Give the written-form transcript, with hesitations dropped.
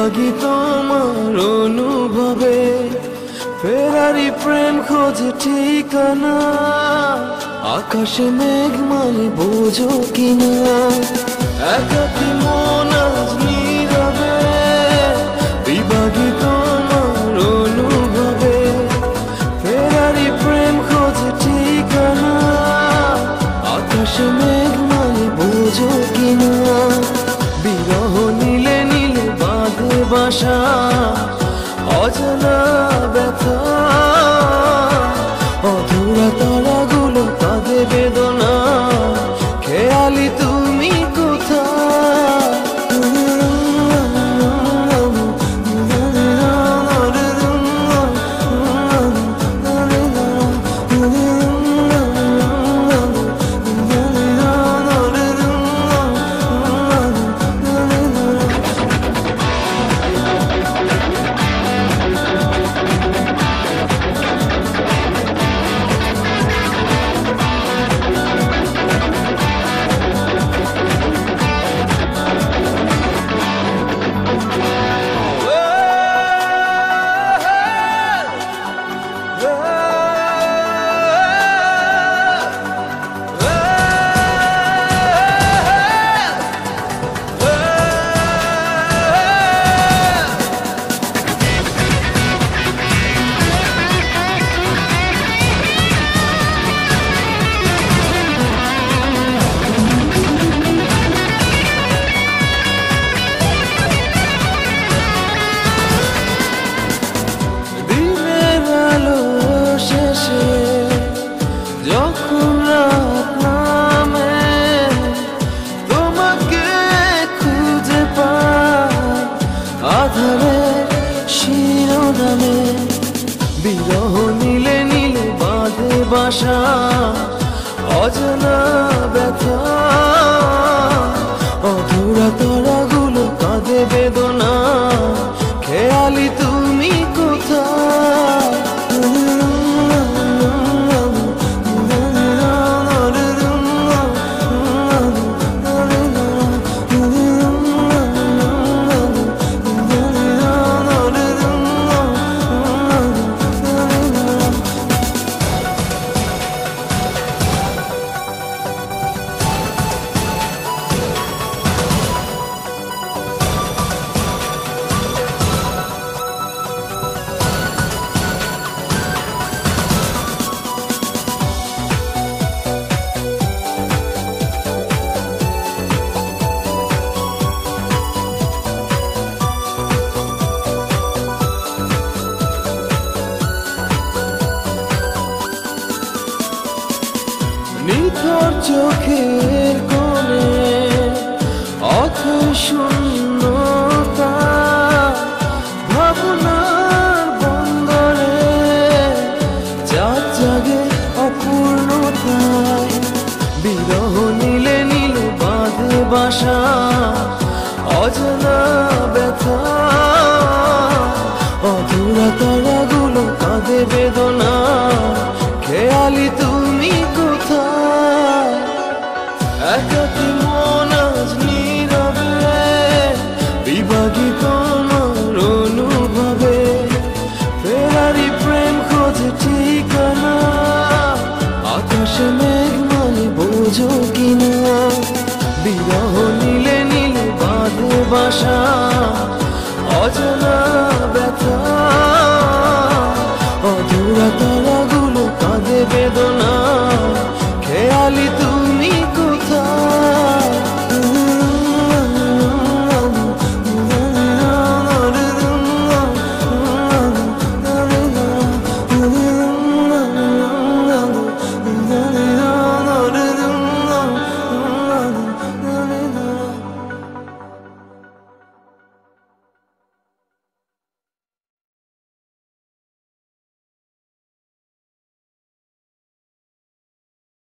বিভাগী তোমার অনুভবে, ফেরারি প্রেম খোঁজে ঠিকানা, আকাশে মেঘ মানে বোঝো কিনা, একাকী মন আজ নীরবে, বিভাগী তোমার অনুভবে, ফেরারি প্রেম খোঁজে ঠিকানা, আকাশে মেঘ মানে বোঝো কিনা, বিরহ নীলে নীলে বাঁধে বাসা, অজানা ব্যথা, অধুরা তারাগুলো কাঁদে বেদনা, খেয়ালি তুমি কোথায়? শিরোনামে বিরহ নীলে নীলে বাঁধে বাসা, অজানা ব্যথা, অধুরা তারাগুলো কাঁদে বেদনা, খেয়ালি তুমি কোথায়? নিথর চোখের কোণে অথই শূন্যতা, ভাবনার বন্দরে চাঁদ জাগে অপূর্ণতায়, বিরহ নীলে নীলে বাঁধে বাসা, অজানা ব্যথা, অধুরা তারাগুলো কাঁদে বেদনা, খেয়ালি তুমি কোথায়? একাকী